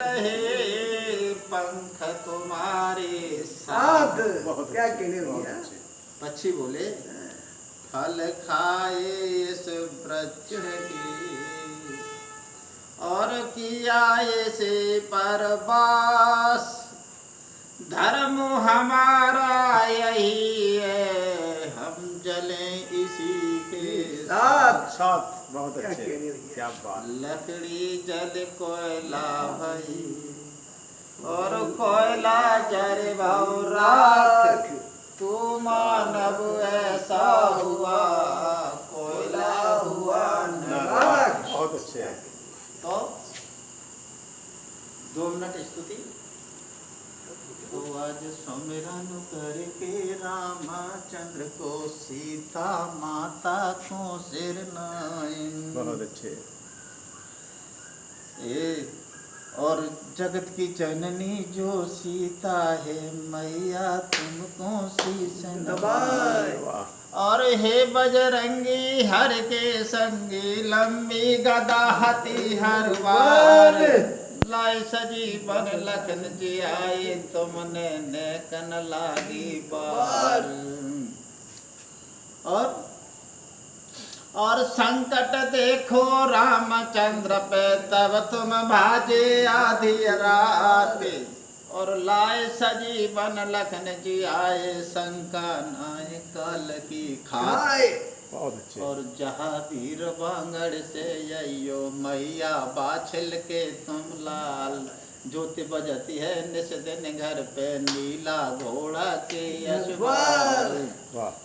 रहे पंख तुम्हारे साथ। क्या कहने भैया। पक्षी बोले फल खाए इस वृक्ष की और किया ऐसे परवास। धर्म हमारा यही है हम जलें इसी के साथ। बहुत अच्छे, क्या बात। लकड़ी जल कोयला भई और कोयला जल भाव राख। तू मानव ऐसा हुआ कोयला हुआ नरक। बहुत अच्छे हैं। तो 2 मिनट स्तुति। तो आज सुमिरन करके रामचंद्र को सीता माता को सिर नाइन। बहुत अच्छे। और जगत की जननी जो सीता है मैया तुमको शीश नवाए। और हे बजरंगी हर के संगी लंबी गदा हती हर बार। लाए सजीवन लखन जी आए तुमने नेकन लागी बार। और संकट देखो रामचंद्र पे तब तुम भाजे आधी रात। और लाए सजीवन लखन जी आए शंका नाय काल की खाए। बहुत अच्छे। और जहाँ वीर बांगड़ से ययो मैया बाछल के तुम लाल। ज्योति बजती है निस दिन घर पे नीला घोड़ा के यशवाल।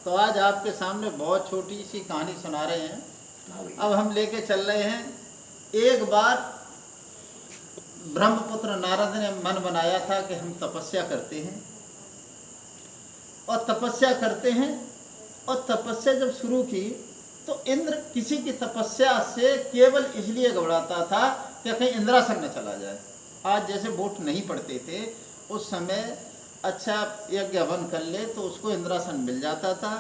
तो आज आपके सामने बहुत छोटी सी कहानी सुना रहे हैं। अब हम लेके चल रहे हैं। एक बार ब्रह्मपुत्र नारद ने मन बनाया था कि हम तपस्या करते हैं और तपस्या करते हैं। और तपस्या जब शुरू की तो इंद्र किसी की तपस्या से केवल इसलिए घबराता था कि कहीं इंद्रासन न चला जाए। आज जैसे वोट नहीं पड़ते थे उस समय अच्छा यज्ञ हवन कर ले तो उसको इंद्रासन मिल जाता था।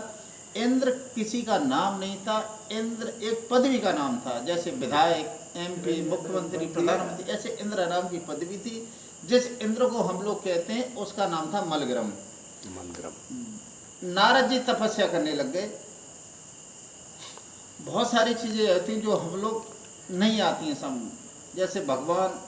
इंद्र किसी का नाम नहीं था, इंद्र एक पदवी का नाम था। जैसे विधायक, MP, मुख्यमंत्री, प्रधानमंत्री, ऐसे इंद्र नाम की पदवी थी। जिस इंद्र को हम लोग कहते हैं उसका नाम था मलग्रम। नारद जी तपस्या करने लग गए। बहुत सारी चीजें होती जो हम लोग नहीं आती हैं समझ। जैसे भगवान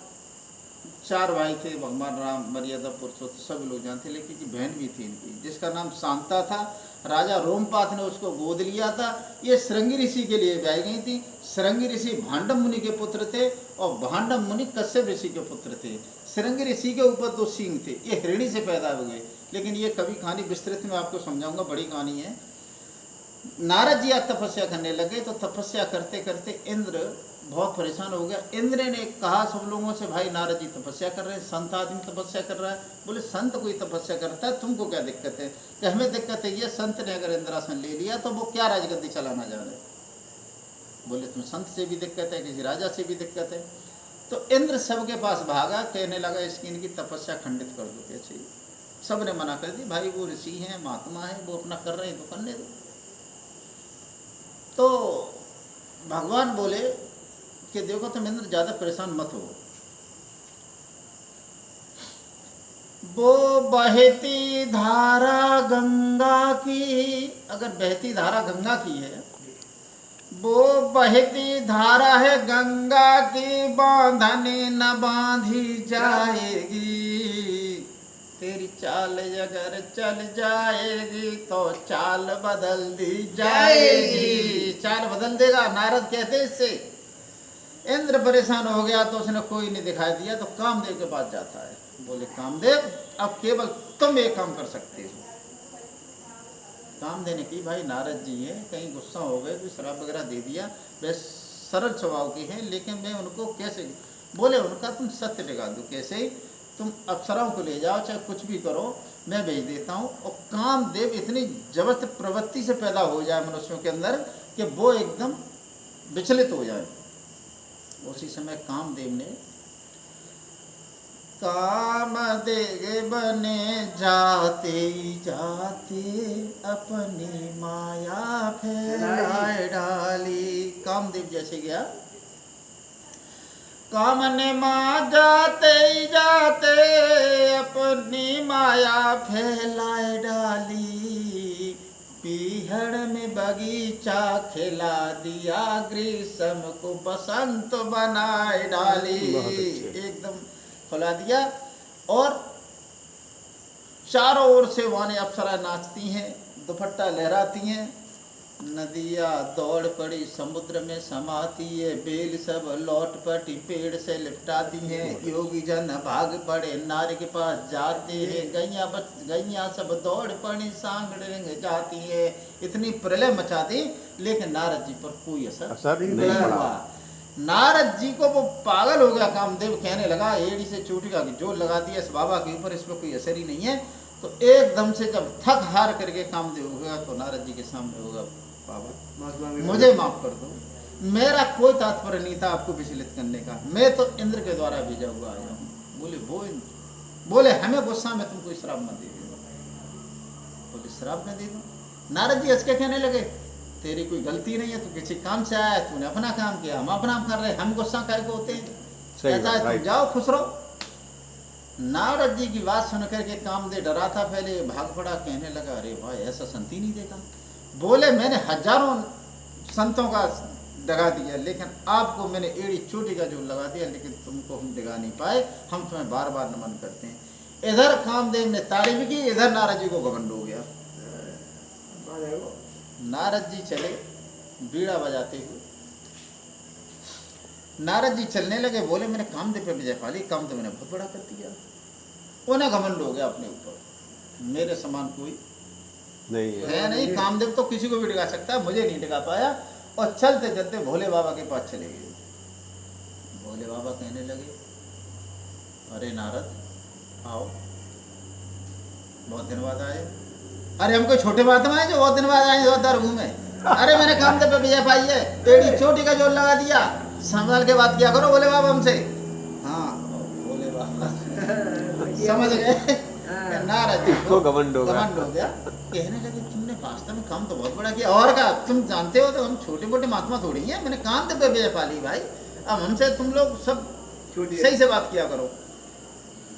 4 भाई थे, भगवान राम, मर्यादा पुरुषोत्तम सब लोग जानते, लेकिन की बहन भी थी इनकी जिसका नाम शांता था। राजा रोमपाद ने उसको गोद लिया था। ये श्रृंगी ऋषि के लिए ब्याई गई थी। श्रृंगी ऋषि भांडम मुनि के पुत्र थे और भांडम मुनि कश्यप ऋषि के पुत्र थे। श्रृंगी ऋषि के ऊपर 2 सींग थे, ये हिरणी से पैदा हुए। लेकिन ये कभी कहानी विस्तृत में आपको समझाऊंगा, बड़ी कहानी है। नारद जी आज तपस्या करने लगे तो तपस्या करते करते इंद्र बहुत परेशान हो गया। इंद्र ने कहा सब लोगों से, भाई नारद जी तपस्या कर रहे हैं, संत आदमी तपस्या कर रहा है। बोले संत कोई तपस्या करता है, तुमको क्या दिक्कत है? कि हमें दिक्कत है ये, संत ने अगर इंद्रासन ले लिया तो वो क्या राजगद्दी चलाना जा रहे। बोले तुम संत से भी दिक्कत है, किसी राजा से भी दिक्कत है। तो इंद्र सबके पास भागा, कहने लगा इसकी इनकी तपस्या खंडित कर दो। कैसे? सब ने मना कर दी, भाई वो ऋषि हैं, महात्मा है, वो अपना कर रहे हैं तो करने दो। तो भगवान बोले कि देखो तुम इंद्र ज्यादा परेशान मत हो। वो बहती धारा गंगा की, अगर बहती धारा गंगा की है, वो बहती धारा है गंगा की, बांधने न बांधी जाएगी। तेरी चाल अगर चल जाएगी तो चाल बदल दी जाएगी। चाल बदल देगा, नारद कहते इससे। इंद्र परेशान हो गया तो उसने कोई नहीं दिखाई दिया तो कामदेव के पास जाता है। बोले कामदेव अब केवल तुम एक काम कर सकते हो। कामदेव ने की, भाई नारद जी हैं, कहीं गुस्सा हो गए, कोई शराब वगैरह दे दिया, वे सरल स्वभाव के हैं, लेकिन मैं उनको कैसे। बोले उनका तुम सत्य लगा दो। कैसे? तुम अप्सराओं को ले जाओ, चाहे कुछ भी करो, मैं भेज देता हूँ। और कामदेव इतनी जबरदस्त प्रवृत्ति से पैदा हो जाए मनुष्यों के अंदर कि वो एकदम विचलित हो जाए। उसी समय कामदेव ने कामदेव बने जाते जाते अपनी माया फैलाए डाली। कामदेव जैसे गया, कामने माँ जाते ही जाते अपनी माया फैलाए डाली, पीहड़ में बगीचा खिला दिया, ग्रीष्म को बसंत बनाए डाली। बहुत अच्छे। एकदम खुला दिया और चारों ओर से वाने अप्सरा नाचती हैं, दुपट्टा लहराती हैं, नदियाँ दौड़ पड़ी समुद्र में समाती है, बेल सब लौट पटी पेड़ से लिपटाती हैं, योगी जन भाग पड़े नार के पास जाते हैं, गैया सब दौड़ पड़ी सांगड़ जाती है। इतनी प्रलय मचा दी लेकिन नारद जी पर कोई असर नहीं पड़ा। नारद जी को वो पागल हो गया कामदेव, कहने लगा एड़ी से चोटी का जोर लगा दिया इस बाबा के ऊपर, इस पर कोई असर ही नहीं है। तो एकदम से जब थक हार करके कामदेव होगा तो नारद जी के सामने होगा, बाबा मुझे माफ कर दो, मेरा कोई तात्पर्य नहीं था आपको विचलित करने का, मैं तो इंद्र के द्वारा भेजा हुआ आया हूँ। बोले हमें गुस्सा में तुम कोई श्राप मत दे दो। बोले श्राप में दे दो? नारद जी हंस के कहने लगे तेरी कोई गलती नहीं है, तू किसी काम से आया, तूने अपना काम किया, हम अपना कर रहे हैं, हम गुस्सा काहे को होते हैं? कहता है तुम जाओ खुश रहो। नारद जी की बात सुन करके कामदेव डरा था, पहले भाग पड़ा, कहने लगा अरे भाई ऐसा संत ही नहीं देखा। बोले मैंने हजारों संतों का डगा दिया लेकिन आपको मैंने एड़ी चोटी का जोर लगा दिया, लेकिन तुमको हम डगा नहीं पाए, हम तुम्हें बार बार नमन करते हैं। इधर कामदेव ने तारीफ की, इधर नारद जी को घमंड हो गया। नारद जी चले बीड़ा बजाते हुए, नारद जी चलने लगे, बोले मैंने कामदेव पे विजय पा ली, काम तो मैंने बहुत बड़ा कर दिया। उन्हें घमंड हो गया अपने ऊपर, मेरे समान कोई नहीं है नहीं, कामदेव तो किसी को भी डिगा सकता है, मुझे नहीं डिगा पाया। और चलते चलते भोले बाबा के पास चले गए। भोले बाबा कहने लगे अरे नारद आओ, बहुत दिन बाद आए। अरे हमको छोटे बात में आए जो बहुत दिन बाद आए जोरदार घूमे। अरे मैंने कामदेव पे विजय पाई है, एड़ी चोटी का जोर लगा दिया, संभाल के बात किया करो बोले बाबा हमसे। हाँ बोले बाबा समझ गए नारद जी को घमंड हो गया। कहने लगे तुमने वास्तव में काम तो बहुत बड़ा किया, और क्या तुम जानते हो तो हम छोटे मोटे महात्मा थोड़ी हैं, मैंने काम तो पे विजय पा ली भाई, अब हमसे तुम लोग सब सही से बात किया करो।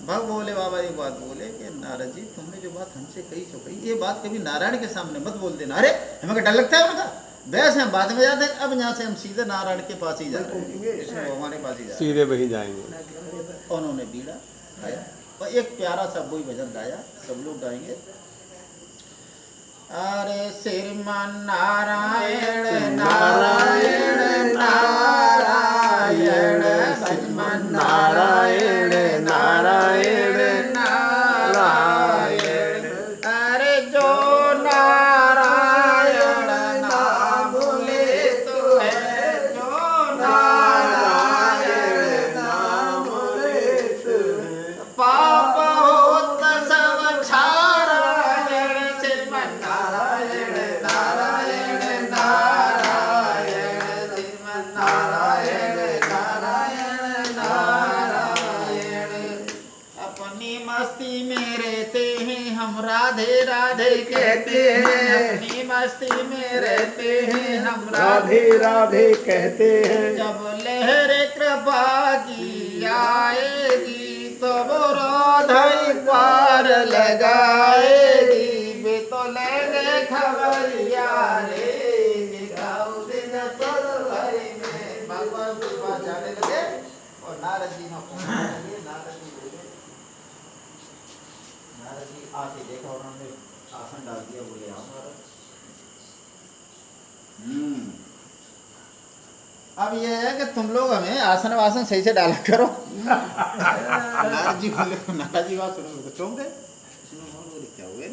भग बोले बाबा एक बात बोले कि नारद जी तुमने जो बात हमसे कही सो कही, ये बात कभी नारायण के सामने मत बोल देना। अरे हमें डर लगता है उनका, वैसे हम बाद में जाते हैं, अब यहाँ से हम सीधे नारायण के पास ही जा रहे हैं, हमारे पास ही जा सीधे वही जाएंगे। उन्होंने बीड़ा गाया और एक प्यारा सा कोई भजन गाया, सब लोग गाएंगे। अरे श्रीमान नारायण नारायण नारायण श्रीमान नारायण नारायण नारायण, अरे जो नारायण नाम ले तो है, जो नारायण नाम ले तो पाप होत सब छारायण श्रीमान नारायण नारायण नारायण श्रीमान नारायण नारायण नारायण। अपनी मस्ती में रहते हैं हम राधे राधे कहते हैं, अपनी मस्ती में रहते हैं हम राधे राधे कहते हैं। जब लहर कृपा की आएगी तो वो राधा पार लगाएगी, वे तो लेंगे खबरिया रे गाँव दिन फरवरी में। भगवान के पास जाने लगे और नारद जी में पहुंचने लगे। नारद जी बोले, नारद जी आके देखा, उन्होंने आसन डाल दिया, बोले आओ नारद। अब ये है कि तुम लोग हमें आसन वासन सही से डाला करो। नारद जी बोले, नारद जी बात सुनो तो चौंक गए, बोले क्या हुए?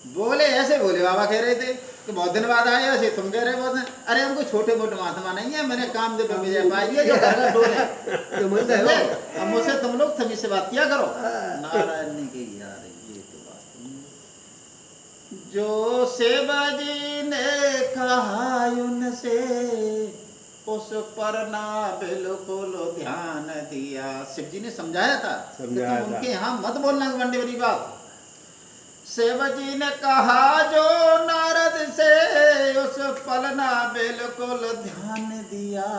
बोले ऐसे बोले बाबा कह रहे थे कि बहुत दिन बाद आए, ऐसे तुम कह रहे बहुत दिन। अरे हमको छोटे मोटे महात्मा नहीं है, मैंने कामदेव पे विजय पाई है जो घर घर डोले। अब मुझसे तुम लोग तमीज से बात किया करो। नारायण ने कही यार ये तो बात जो शिवजी ने कहा उनसे उस पर ना बिल्कुल ध्यान दिया। शिव जी ने समझाया था कि तुम उनके यहाँ मत बोलना घमंडी वाली बात। शिव जी ने कहा जो नारद से उस पल ना बिल्कुल ध्यान दिया,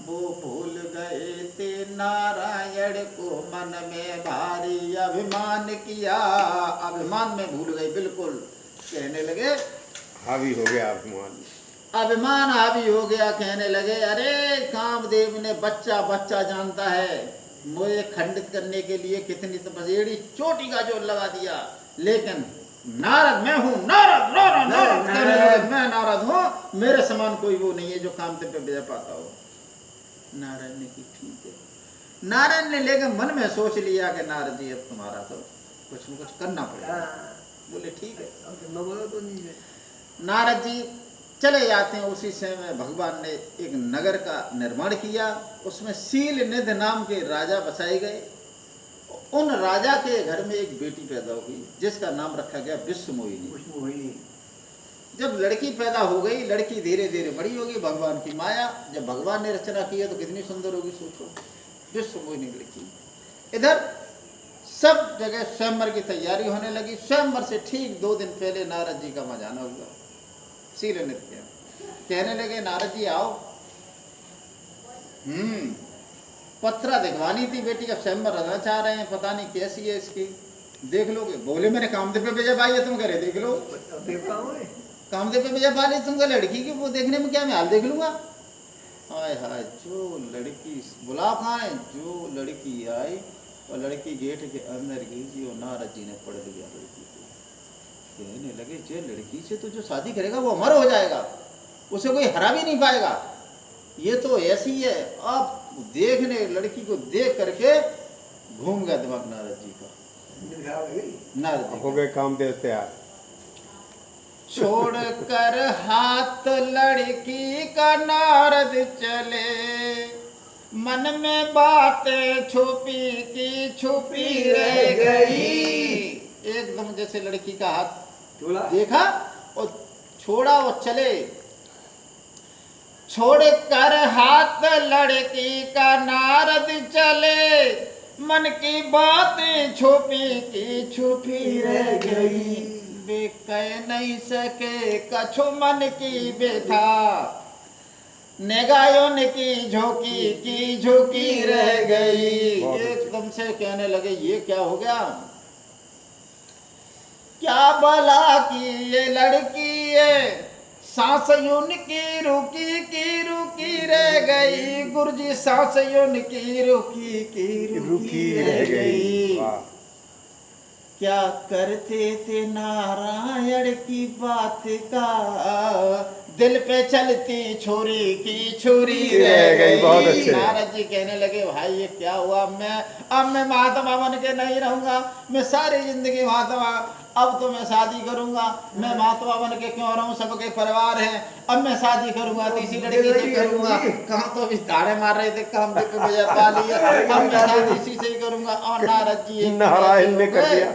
वो भूल गए थे नारायण को मन में भारी अभिमान किया। अभिमान में भूल गए बिल्कुल। कहने लगे, हावी हो गया अभिमान। अभिमान हावी हो गया। कहने लगे, अरे कामदेव ने बच्चा बच्चा जानता है, मुझे खंडित करने के लिए कितनी तपस्या, चोटी का जोर लगा दिया। लेकिन नारद मैं हूँ, नारद नारद नारद कहने लगे, मैं नारद हूँ, मेरे समान कोई वो नहीं है जो कामदेव पे विजय पाता हो। नारद ने की ठीक है। नारद ने लेकिन मन में सोच लिया कि नारद जी अब तुम्हारा तो कुछ न कुछ करना पड़ेगा। बोले ठीक है। मैं बोला तो नहीं है। नारद जी चले जाते हैं। उसी समय भगवान ने एक नगर का निर्माण किया। उसमें शीलनिधि नाम के राजा बसाए गए। उन राजा के घर में एक बेटी पैदा हुई जिसका नाम रखा गया विश्वमोहिनी। खुशबू हुई। जब लड़की पैदा हो गई, लड़की धीरे धीरे बड़ी होगी। भगवान की माया, जब भगवान ने रचना की है तो कितनी सुंदर होगी सोचो, विश्वमोहिनी लड़की। इधर सब जगह स्वयंवर की तैयारी होने लगी। स्वयंवर से ठीक 2 दिन पहले नारद जी का वहां जाना हुआ। शीलनिधि कहने लगे, नारद जी आओ। पत्रा दिखवानी थी बेटी का, स्वयंवर रखना चाह रहे हैं, पता नहीं कैसी है इसकी, देख लोगे। बोले मैंने कामदेव पे विजय पाई है, तुम करे देख लो। कामदेव पे विजय पा ली तुम, लड़की की वो देखने में क्या मैं हाल देख लूंगा। हाय हाय, जो लड़की बुला कहाँ है, जो लड़की आई और लड़की गेट के अंदर गई जी, और नारद जी ने पढ़ लिया लड़की को। कहने लगे, जे लड़की से तो जो शादी करेगा वो अमर हो जाएगा, उसे कोई हरा भी नहीं पाएगा, ये तो ऐसी है। अब देखने लड़की को देख करके घूम गया दिमाग नारद जी का। नारद जी हो गए कामदेव तैयार। छोड़कर हाथ लड़की का नारद चले, मन में बातें छुपी की छुपी रह गई। एकदम जैसे लड़की का हाथ देखा और छोड़ा और चले। छोड़कर हाथ लड़की का नारद चले, मन की बातें छुपी की छुपी रह गई। वे कह नहीं सके कछु मन की व्यथा, निगाहों की झोंकी रह गई। एकदम से कहने लगे, ये क्या हो गया, क्या भला की ये लड़की है, सांस उनकी रुकी रह गई। गुरुजी सांस उनकी रुकी रह गई। क्या करते थे नारायण की बात का, दिल पे चलती छोरी की छुरी रह गई। बहुत अच्छे। नारद जी कहने लगे, भाई ये क्या हुआ, अब मैं महात्मा बन के नहीं रहूंगा, मैं सारी जिंदगी महात्मा, अब तो मैं शादी करूंगा, मैं महात्मा बन के क्यों रहूं, सबके परिवार हैं, अब मैं शादी करूंगा, तीसरी लड़की से करूंगा। कहाँ तो अभी ताड़े मार रहे थे, काम पे विजय पा लिया, अब मैं शादी इसी से ही करूंगा। और नारद जी नारायण ने कर दिया।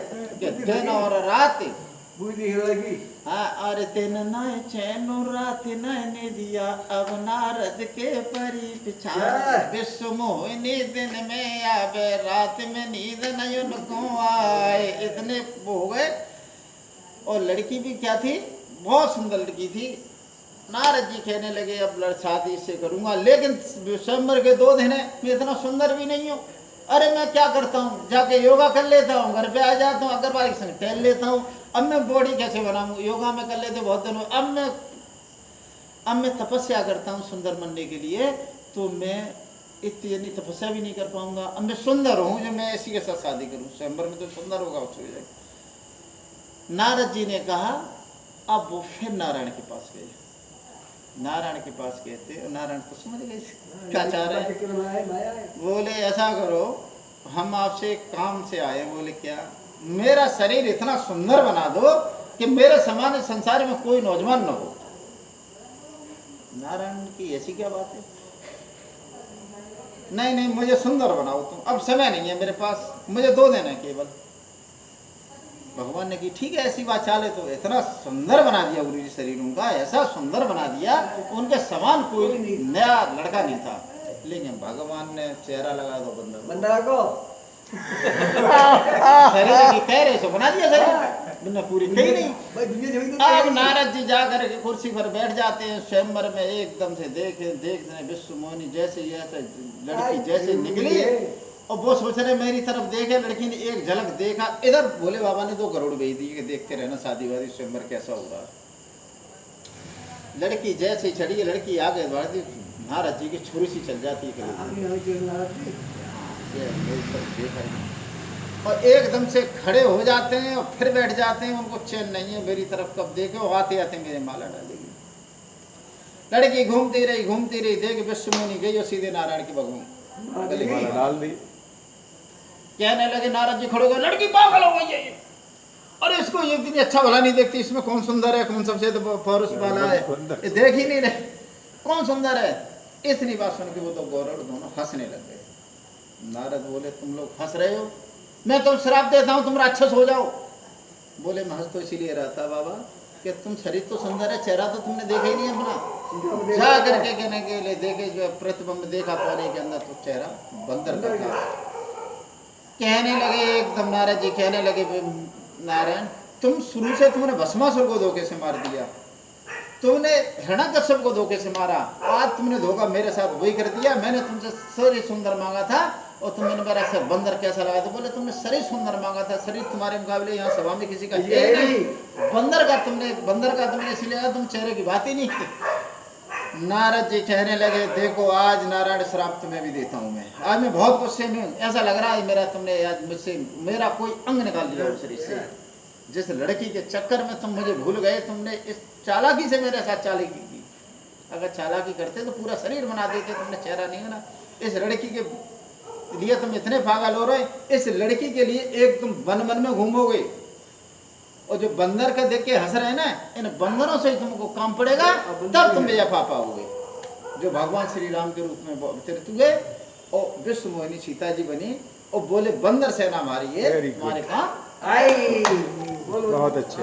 दिन और रात बुद्धि लगी। हाँ, और दिन न चैन रात ने दिया, अब नारद के परी पिछा। विश्वमोहिनी दिन में आवे, रात में नींद नहीं उनको आए। इतने वो हो गए। और लड़की भी क्या थी, बहुत सुंदर लड़की थी। नारद जी कहने लगे, अब शादी से करूंगा, लेकिन स्वयंवर के 2 दिन है, मैं इतना सुंदर भी नहीं हूँ। अरे मैं क्या करता हूँ, जाके योगा कर लेता हूँ, घर पे आ जाता हूँ, अगरबाल के संग टहल लेता हूँ। अब मैं बॉडी कैसे बनाऊँ, योगा में कर लेते बहुत दिन। अब मैं तपस्या करता हूँ सुंदर बनने के लिए, तो मैं इतनी तपस्या भी नहीं कर पाऊंगा। अब मैं सुंदर हूँ, जो मैं ऐसी के साथ शादी करूँ, स्वयंवर में तो सुंदर होगा उससे हो जाएगा। नारद जी ने कहा, अब वो फिर नारायण के पास गए। नारायण के पास गए थे, नारायण तो समझ गए क्या चाह रहे हैं। बोले ऐसा करो, हम आपसे काम से आए। बोले क्या, मेरा शरीर इतना सुंदर बना दो कि मेरे समान संसार में कोई नौजवान न हो। नारायण की ऐसी क्या बात है, नहीं मुझे सुंदर बनाओ तुम, अब समय नहीं है मेरे पास, मुझे 2 दिन है केवल। भगवान ने की ठीक है, ऐसी बात चाले तो। इतना सुंदर बना दिया गुरु जी शरीर उनका, ऐसा सुंदर बना दिया, उनके समान कोई नया लड़का नहीं था। लेकिन भगवान ने चेहरा लगा दो बंदा को शरीर की कह रहे सो बना दिया शरीर। बिना पूरी कही नहीं। भाई दुनिया जमीन अब नारद जी जाकर के कुर्सी पर बैठ जाते हैं स्वयंवर में, एकदम से देख विश्व मोहिनी जैसे लड़की जैसे निकली और वो सोच रहे मेरी तरफ देखे, लड़की ने एक झलक देखा, इधर भोले बाबा ने 2 करोड़ भेज दिए कि देखते रहना शादी वादी स्वयंवर कैसा होगा। लड़की जैसे ही चढ़ी, लड़की आगे बढ़ती, महाराज जी की छुरी सी चल जाती है देखा ही। और एकदम से खड़े हो जाते हैं और फिर बैठ जाते हैं, उनको चैन नहीं है मेरी तरफ कब देखे, और आते आते मेरे माला डालेगी। लड़की घूमती रही, देख विश्व मोहिनी गई और सीधे नारायण की भगवान गले में माला डाल दी। कहने लगे, नारद जी खड़े हो गए, लड़की पागल हो गई है, अरे इसको ये इतनी अच्छा भला नहीं देखती, इसमें कौन सुंदर है, कौन सबसे पौरुष वाला है, ये देख ही नहीं रहे, कौन सुंदर है। इतनी बात सुन के वो तो गौरव दोनों हंसने लग गए। नारद बोले, तुम लोग हंस रहे हो, मैं तुम श्राप देता हूँ, तुम राक्षस हो जाओ। बोले, मैं हंस तो इसीलिए रहा था बाबा कि तुम शरीर तो सुंदर है, चेहरा तो तुमने देखा ही नहीं अपना। जा करके कहने के लिए देखे, जो प्रतिबिंब देखा पानी के अंदर, तो चेहरा बंदर का था। कहने लगे एकदम, नारद जी कहने लगे, नारायण तुम शुरू से तुमने भस्मासुर को धोखे से मार दिया, तुमने हिरण्यकश्यप को धोखे से मारा, आज तुमने धोखा मेरे साथ वही कर दिया। मैंने तुमसे शरीर सुंदर मांगा था और तुमने मेरा से बंदर कैसा लगा, तो बोले तुमने शरीर सुंदर मांगा था, शरीर तुम्हारे मुकाबले यहाँ सभा में किसी का है नहीं, बंदर का तुमने इसलिए तुम चेहरे की बात ही नहीं की। नारद जी कहने लगे, देखो आज नारायण श्राप तुम्हें भी देता हूँ मैं, आज मैं बहुत गुस्से में हूँ, ऐसा लग रहा है मेरा तुमने आज मुझसे मेरा कोई अंग निकाल दिया उस शरीर से। जिस लड़की के चक्कर में तुम मुझे भूल गए, तुमने इस चालाकी से मेरे साथ चालाकी की, अगर चालाकी करते तो पूरा शरीर बना देते, तुमने चेहरा नहीं बना। इस लड़की के लिए तुम इतने पागल हो रहे, इस लड़की के लिए एक तुम वन में घूमोगे, और जो बंदर का देख के हंस रहे हैं ना, इन बंदरों से तुमको काम पड़ेगा, तब तुम बेजा पा पाओगे। जो भगवान श्री राम के रूप में अवतरित हुए और विश्व मोहिनी सीता जी बनी और बोले, बंदर सेना हमारी है, तुम्हारे काम आई। बहुत अच्छे।